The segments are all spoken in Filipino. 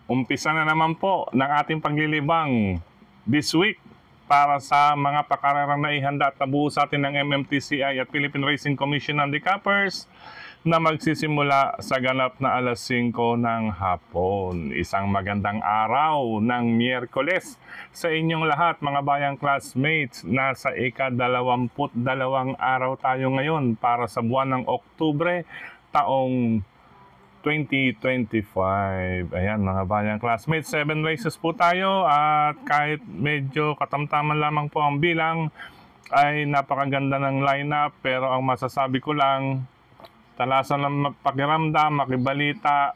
Umpisa na naman po ng ating paglilibang this week para sa mga pakararang naihanda at nabuo sa atin ng MMTCI at Philippine Racing Commission Handicappers na magsisimula sa ganap na alas 5 ng hapon. Isang magandang araw ng Miyerkules sa inyong lahat mga bayang classmates. Nasa ika-22 araw tayo ngayon para sa buwan ng Oktubre taong 2025. Ayan mga bayang classmates, 7 races po tayo at kahit medyo katamtaman lamang po ang bilang ay napakaganda ng lineup, pero ang masasabi ko lang, talasan ng pakiramdam, makibalita,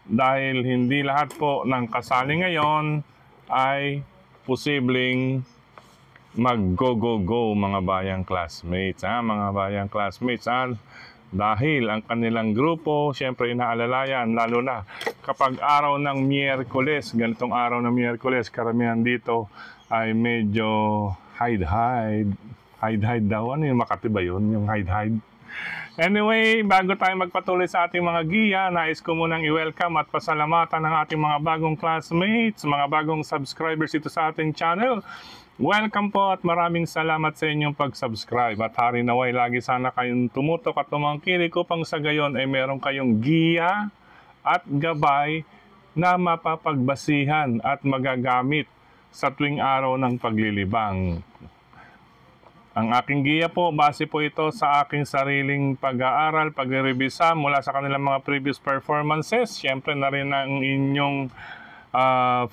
dahil hindi lahat po ng kasali ngayon ay posibleng mag-go-go-go mga bayang classmates. Mga bayang classmates, dahil ang kanilang grupo, siyempre inaalalayan, lalo na kapag araw ng Miyerkules, ganitong araw ng Miyerkules, karamihan dito ay medyo hide-hide daw. Ano yung Makati ba yun? Yung hide-hide. Anyway, bago tayo magpatuloy sa ating mga giya, nais ko munang i-welcome at pasalamatan ng ating mga bagong classmates, mga bagong subscribers ito sa ating channel. Welcome po at maraming salamat sa inyong pag-subscribe. At hari naway lagi sana kayong tumutok at tumangkilik upang sa gayon ay meron kayong giya at gabay na mapapagbasihan at magagamit sa tuwing araw ng paglilibang. Ang aking giya po, base po ito sa aking sariling pag-aaral, pagre-revisa mula sa kanilang mga previous performances. Siyempre na rin ang inyong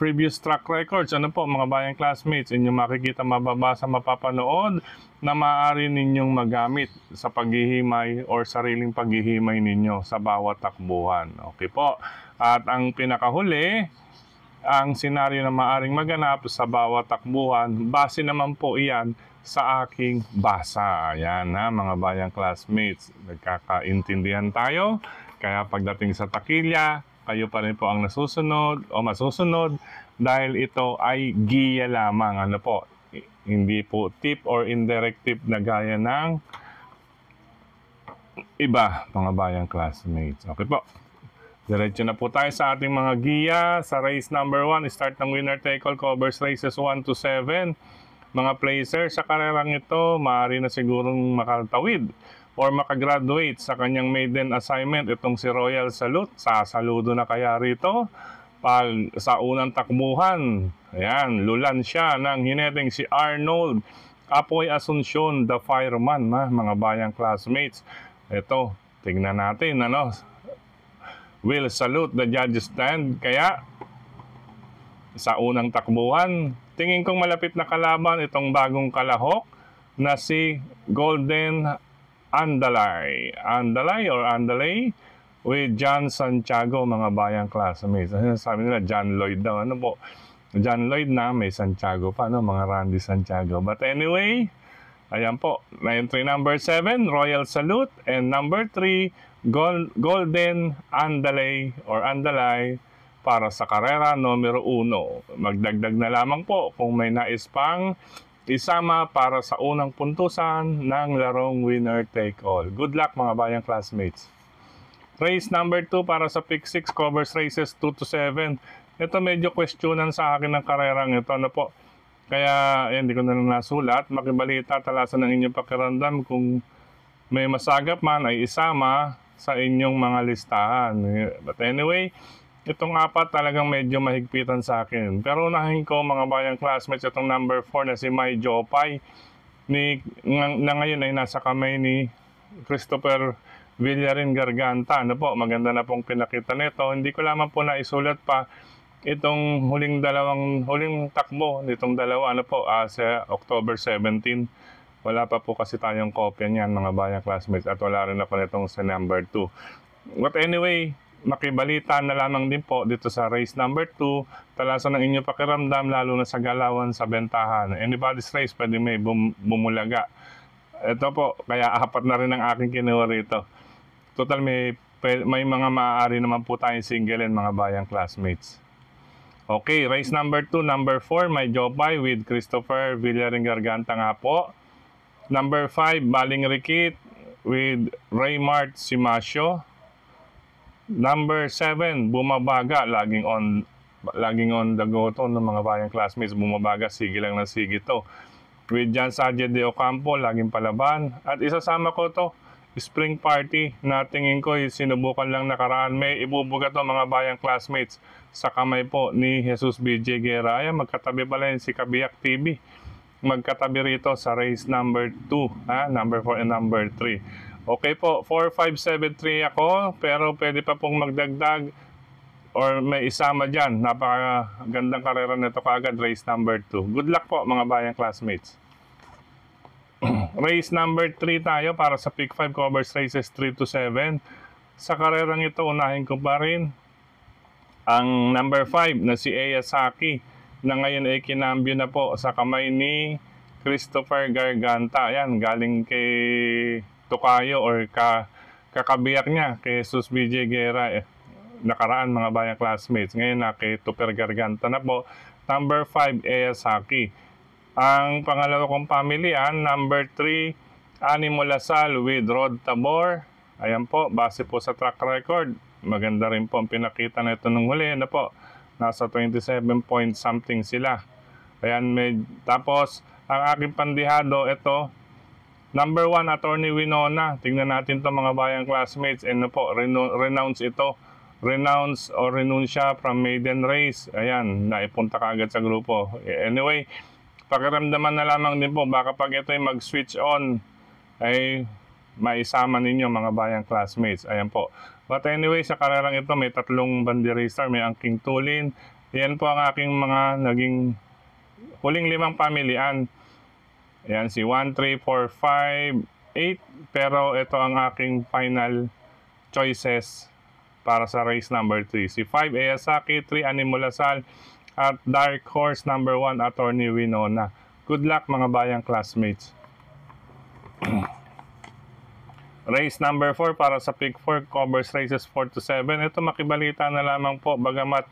previous track records. Ano po mga bayang classmates, inyong makikita, mababasa, mapapanood na maaari ninyong magamit sa paghihimay or sariling paghihimay ninyo sa bawat takbuhan. Okay po. At ang pinakahuli, ang senaryo na maaring maganap sa bawat takbuhan, base naman po iyan sa aking basa. Ayan mga bayang classmates, nagkakaintindihan tayo. Kaya pagdating sa takilya, kayo pa rin po ang nasusunod o masusunod dahil ito ay giya lamang. Ano po, hindi po tip or indirect tip na gaya ng iba mga bayang classmates. Okay po, diretso na po tayo sa ating mga giya. Sa race number 1, start ng winner take all, covers races 1 to 7. Mga placers sa karerang ito, maaari na sigurong makatawid or makagraduate sa kanyang maiden assignment itong si Royal Salute. Sasaludo na kaya rito pag sa unang takbuhan. Ayan, lulan siya ng hineteng si Arnold Apoy Asuncion, the fireman, mga bayang classmates. Ito, tingnan natin, will salute the judges stand. Kaya sa unang takbuhan, tingin kong malapit na kalaban itong bagong kalahok na si Golden Andalay with John Santiago, mga bayang classmates. Sabi nila John Lloyd daw. Ano po? John Lloyd na may Santiago pa, mga Randy Santiago. But anyway, ayan po. Entry number 7, Royal Salute. And number 3, Golden Andalay para sa karera numero 1. Magdagdag na lamang po kung may nais pang isama para sa unang puntusan ng larong winner take all. Good luck mga bayang classmates. Race number 2 para sa pick 6, covers races 2 to 7. Ito medyo questionan sa akin ng karerang ito. Ano po? Kaya hindi ko na nasulat. Makibalita, talasan ng inyong pakiramdam kung may masagap man ay isama sa inyong mga listahan. But anyway, itong 4 talagang medyo mahigpitan sa akin. Pero unahin ko mga bayang classmates itong number 4 na si Mai Jopay na ngayon ay nasa kamay ni Christopher Villarin Garganta. Ano po, maganda na pong pinakita nito. Hindi ko lamang po naisulat pa itong huling takbo nitong dalawa. Ano po, sa October 17. Wala pa po kasi tayong kopya niyan mga bayang classmates at wala rin ako nitong sa number 2. But anyway, makibalita na lamang din po dito sa race number 2, talasan ng inyong pakiramdam lalo na sa galawan sa bentahan. Anybody's race, pwede may bumulaga. Ito po, kaya 4 na rin ang aking kinuha rito. Total may mga maaari naman po tayong single mga bayang classmates. Okay, race number 2, number 4, Mai Jopay with Christopher Villarin Garganta nga po. Number 5, Baling Rikit with Raymart Simasio. Number 7, Bumabaga, laging laging on the go to ng mga bayang classmates. Bumabaga, sige lang ng sige to. With Jan Sadia de Ocampo, laging palaban. At isasama ko to, spring party na tingin ko sinubukan lang nakaraan. May ibubuga to mga bayang classmates sa kamay po ni Jesus BJ Guerra. Ayan, magkatabi pala yun si Kabiyak TV. Magkatabi rito sa race number 2, number 4 and number 3. Okay po, 4573 ako, pero pwede pa pong magdagdag or may isama dyan. Napakagandang karera nito kaagad, race number 2. Good luck po mga bayang classmates. Race number 3 tayo para sa Pick 5 covers races 3 to 7. Sa karerang ito, unahin ko pa rin ang number 5 na si Eya Saki, na ngayon ay kinambyo na po sa kamay ni Christopher Garganta. Ayan, galing kay Tokayo or kakabiyak niya kay Jesus BJ Guerra nakaraan mga bayang classmates. Ngayon na kay Tupper Garganta na po. Number 5, Eya Saki. Ang pangalawa kong pamilihan, number 3, Animo Lasal with Rod Tabor. Ayan po, base po sa track record. Maganda rin po ang pinakita na ito nung huli. Ano po? Nasa 27 point something sila. Ayan, tapos ang aking pandihado, ito, number 1, Attorney Winona. Tingnan natin to mga bayang classmates. Ano po, renounce ito. Renounce or renuncia from maiden race. Ayan, naipunta ka agad sa grupo. Anyway, pakiramdaman na lamang din po. Baka pag ito ay mag-switch on, ay maisama ninyo mga bayang classmates. Ayan po. But anyway, sa karerang ito, may 3 banderista, may angking tulin. Yan po ang aking mga naging huling 5 pamilihan. Ayan, si 1, 3, 4, 5, 8. Pero ito ang aking final choices para sa race number 3. Si 5, Eya Saki, 3, Animo Lasal, at Dark Horse number 1, Attorney Winona. Good luck mga bayang classmates. Race number 4 para sa Pick 4 covers races 4 to 7. Ito makibalita na lamang po, bagamat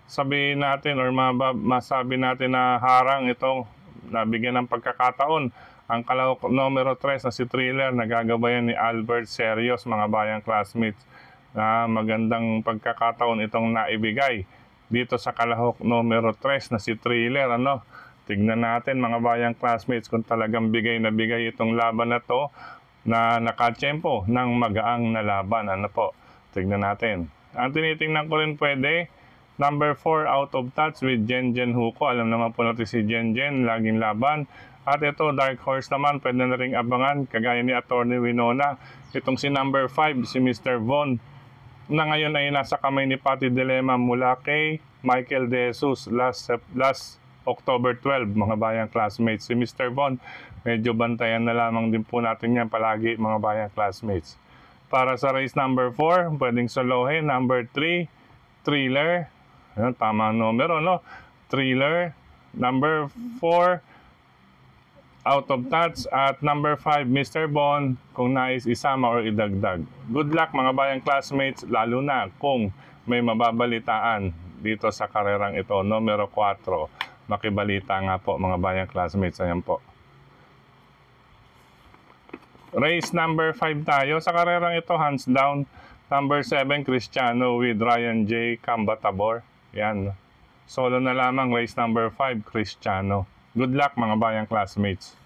sabihin natin or masabi natin na harang ito, nabigyan ng pagkakataon. Ang kalahok numero 3 na si Thriller, nagagabayan ni Albert Serios mga bayang classmates. Na magandang pagkakataon itong naibigay dito sa kalahok numero 3 na si Thriller. Tignan natin mga bayang classmates kung talagang bigay na bigay itong laban na to, na nakatsyempo ng magaang na laban. Tignan natin. Ang tinitingnan ko rin pwede, number 4, Out of Touch with Jen Huko. Alam naman po natin si Jen, laging laban. At ito, Dark Horse naman, pwede na ring abangan, kagaya ni Attorney Winona. Itong si number 5, si Mr. Von, na ngayon ay nasa kamay ni Patty Dilema mula kay Michael De Jesus last October 12, mga bayang classmates. Si Mr. Von, medyo bantayan na lamang din po natin yan palagi mga bayang classmates. Para sa race number 4, pwedeng solohin. Number 3, Thriller. Ayan, tama numero, no? Thriller. Number 4, Out of Touch. At number 5, Mr. Bond, kung nais isama or idagdag. Good luck mga bayang classmates, lalo na kung may mababalitaan dito sa karerang ito. Numero 4. Makibalita nga po mga bayang classmates. Ayan po. Race number 5 tayo. Sa karerang ito, hands down, number 7, Cristiano with Ryan J. Cambatabor. Yan. Solo na lamang, race number 5, Cristiano. Good luck mga bayang classmates.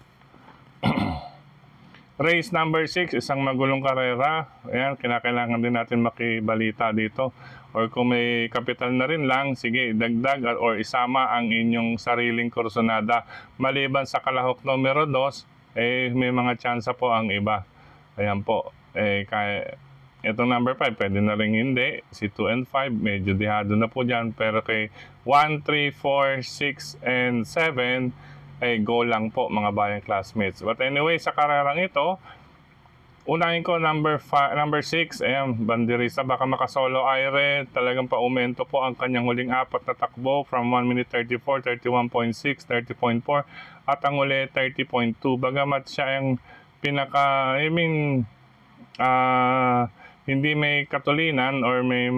Race number 6, isang magulong karera. Ayan, kinakailangan din natin makibalita dito. Or kung may kapital na rin lang, sige, dagdag or isama ang inyong sariling kursonada. Maliban sa kalahok numero 2, may mga tsansa po ang iba. Ayan po. Itong number 5, pwede na rin hindi. Si 2 and 5, medyo dihado na po dyan. Pero kay 1, 3, 4, 6, and 7, go lang po mga bayang classmates. But anyway, sa karerang ito, unahin ko number 6, ayan, banderista, baka makasolo Aire, talagang paumento po ang kanyang huling 4 na takbo from 1 minute 34, 31.6, 30.4, at ang uli 30.2. Bagamat siya ang hindi may katulinan or may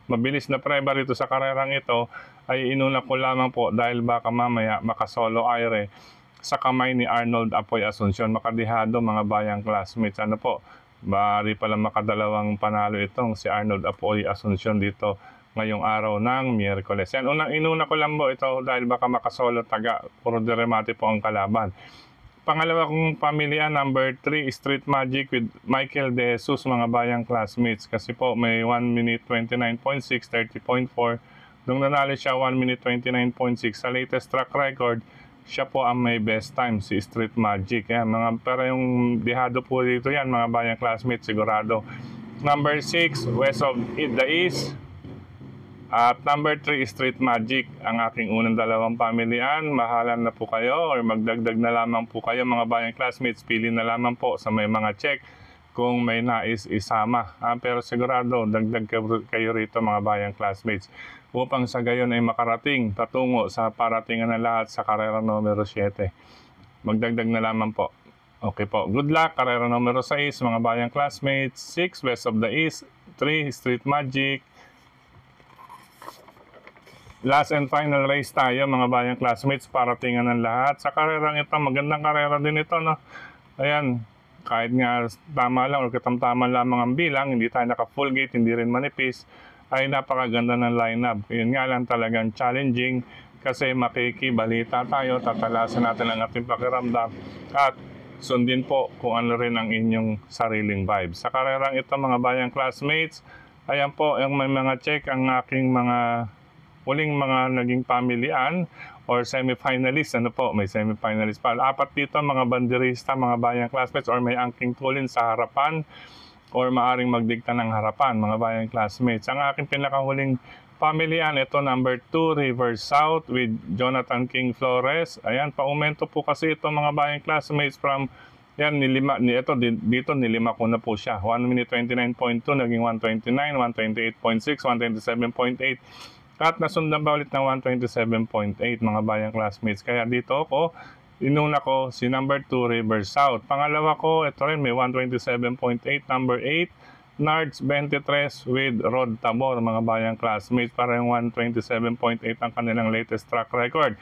mabilis na preba rito sa karerang ito, ay inuna ko lamang po dahil baka mamaya makasolo Aire sa kamay ni Arnold Apoy Asuncion. Makadihado mga bayang classmates. Bari pala makadalawang panalo itong si Arnold Apoy Asuncion dito ngayong araw ng Miyerkules. Yan, inuna ko lang po ito dahil baka makasolo taga, puro deremate po ang kalaban. Pangalawa kong pamilya, number 3, Street Magic with Michael De Jesus, mga bayang classmates. Kasi po may 1 minute 29.6, 30.4. Nung nanalo siya 1 minute 29.6 sa latest track record, siya po ang may best time, si Street Magic. Yan, pero yung dihado po dito yan, mga bayang classmates, sigurado. Number 6, West of the East. At number 3, Street Magic, ang aking unang dalawang pamilyan. Mahalan na po kayo or magdagdag na lamang po kayo, mga bayang classmates. Pili na lamang po sa may mga check kung may nais isama. Pero sigurado, dagdag kayo rito, mga bayang classmates, upang sa gayon ay makarating patungo sa paratingan na lahat sa karera numero 7. Magdagdag na lamang po. Okay po. Good luck. Karera numero 6, mga bayang classmates. 6, West of the East. 3, Street Magic. Last and final race tayo, mga bayang classmates, para tingnan ng lahat. Sa karerang ito, magandang karera din ito, no? Ayan, kahit nga tama lang o katamtaman lamang ang bilang, hindi tayo naka-full gate, hindi rin manipis, ay napakaganda ng lineup. Yun nga lang talagang challenging kasi makikibalita tayo, tatalasan natin ang ating pakiramdam at sundin po kung ano rin ang inyong sariling vibe. Sa karerang ito, mga bayang classmates, ayan po, yung may mga check ang aking mga huling mga naging pamilyan or semi-finalist. Ano po, may semi-finalist pa. 4 dito, mga banderista, mga bayang classmates, or may angking tulin sa harapan or maaring magdikta ng harapan, mga bayang classmates. Ang aking pinakahuling pamilyan, ito number 2, River South with Jonathan King Flores. Ayan, paumento po kasi ito, mga bayang classmates, from yan, dito nilima ko na po siya. 1 minute 29.2, naging 129, 128.6, 127.8. At nasundan pa ulit ng 127.8, mga bayang classmates. Kaya dito ako, inuna ko si number 2, River South. Pangalawa ko, ito rin may 127.8, number 8, Nards 23 with Rod Tabor, mga bayang classmates. Para yung 127.8 ang kanilang latest track record.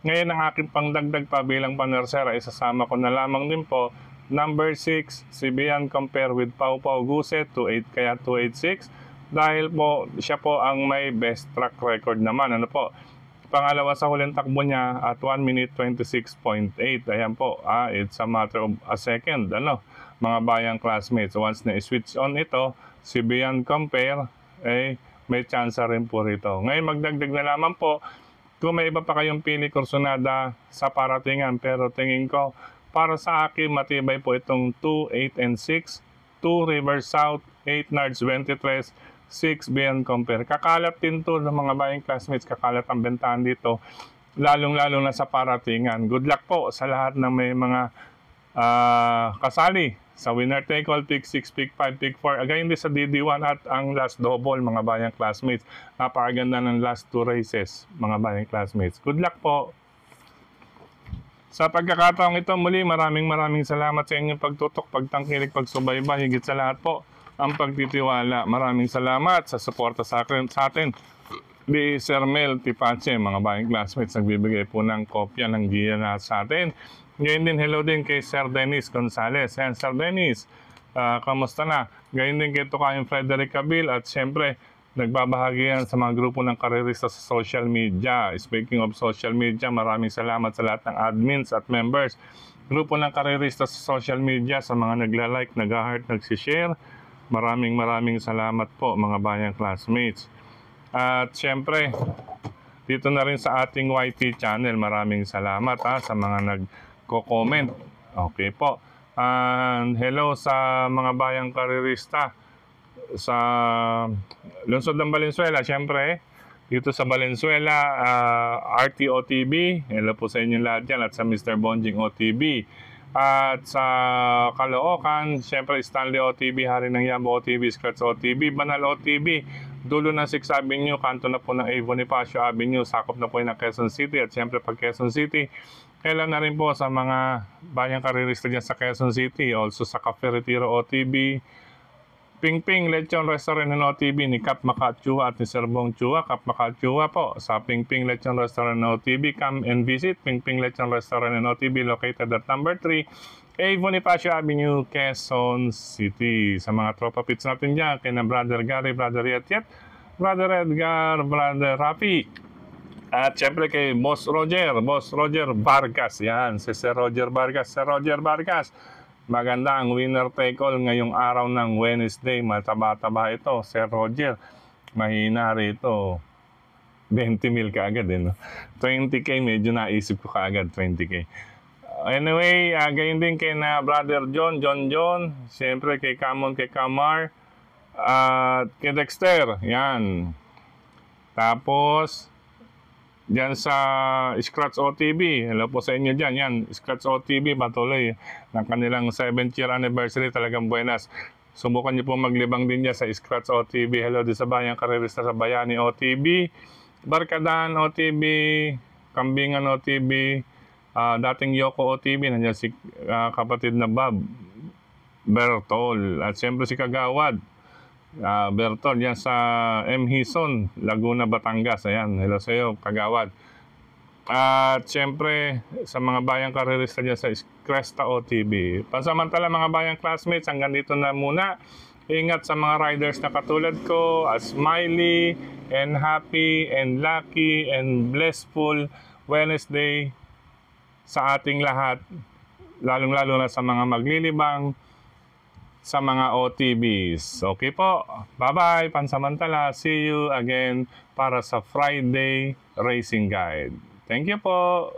Ngayon ang aking pangdagdag pa bilang panersera, isasama ko na lamang din po, number 6, si Bian Compare with Pau Pau Guset, 28 kaya 286. Dahil po, siya po ang may best track record naman. Ano po? Pangalawa sa huling takbo niya at 1 minute 26.8. Ayan po, it's a matter of a second. Ano? Mga bayang classmates, once na i-switch on ito, si Bian Compare, may chance rin po rito. Ngayon, magdagdag na lamang po, kung may iba pa kayong pili kursonada sa paratingan, pero tingin ko, para sa akin, matibay po itong 2, 8, and 6, 2 River South, 8 Nards 23, 6 Bian Compare. Kakalat din to ng mga bayang classmates, kakalat ang bentahan dito, lalong-lalo na sa paratingan. Good luck po sa lahat ng may mga kasali sa winner take all, pick 6, pick 5, pick 4. Again din sa DD1 at ang last double, mga bayang classmates. Napakaganda ng last 2 races, mga bayang classmates. Good luck po. Sa pagkakataong ito, muli maraming salamat sa inyong pagtutok, pagtangkilik, pagsubaybay, higit sa lahat po ang pagtitiwala. Maraming salamat sa suporta sa atin ni Sir Mel Tipache, mga bayang classmates, nagbibigay po ng kopya ng giya na sa atin. Ngayon din, hello din kay Sir Dennis Gonzales. Yan, Sir Dennis, kamusta na? Ngayon din kay Tukayong Frederick Cabil at siyempre, nagbabahagi yan sa mga grupo ng karerista sa social media. Speaking of social media, maraming salamat sa lahat ng admins at members. Grupo ng karerista sa social media, sa mga nagla-like, nag-heart, nagsishare. Maraming salamat po, mga bayang classmates. At siyempre, dito na rin sa ating YT channel, maraming salamat sa mga nagko-comment. Okay po. Hello sa mga bayang karerista sa lungsod ng Valenzuela, siyempre dito sa Valenzuela, RTO TV, hello po sa inyong lahat yan, at sa Mr. Bonjing OTV, at sa Caloocan, siyempre Stanley OTV, Hari ng Yabo OTV, Scratch OTV, Banal OTV, dulo ng 6 Avenue, kanto na po ng A. Bonifacio Avenue, sakop na po ng Quezon City, at siyempre pag Quezon City, kailan na rin po sa mga bayang karerista dyan sa Quezon City, also sa Cafe Retiro OTV, Ping Ping Lechon Restaurant and OTV ni Kap Makachua at ni Sir Bong Chua. Kap Makachua po sa Ping Ping Lechon Restaurant and OTV. Come and visit Ping Ping Lechon Restaurant and OTV located at number 3 A. Bonifacio Avenue, Quezon City. Sa mga tropa pits natin dyan, kina Brother Gary, Brother Yet, Brother Edgar, Brother Rafi. At syempre kay Boss Roger Vargas. Yan, si Sir Roger Vargas. Sir Roger Vargas, maganda ang winner take all ngayong araw ng Wednesday. Mataba-taba ito, Sir Roger. Mahina rito. 20 mil kaagad no? 20K, medyo naisip ko kaagad 20K. Anyway, gayon din kay na Brother John. Siyempre kay Kamon, kay Kamar. At kay Dexter. Yan. Tapos diyan sa Scratch OTB. Hello po sa inyo dyan. Yan, Scratch OTB patuloy ng kanilang 7th year anniversary. Talagang buenas. Subukan niyo po maglibang din niya sa Scratch OTB. Hello din sa Bayang Karerista sa Bayani OTB. Barkadahan OTB. Kambingan OTB. Dating Yoko OTB. Nandiyan si kapatid na Bob Bertol. At siyempre si Kagawad. Bertol, yan sa M. Hison, Laguna, Batangas. Ayan, hello sa iyo, Kagawad. At syempre, sa mga bayang karerista dyan sa Cresta OTB. Pansamantala mga bayang classmates, hanggang dito na muna. Ingat sa mga riders na katulad ko, Smiley, and happy, and lucky, and blissful Wednesday sa ating lahat. Lalong-lalo na sa mga maglilibang, sa mga OTBs. Okay po. Bye-bye. Pansamantala. See you again para sa Friday Racing Guide. Thank you po.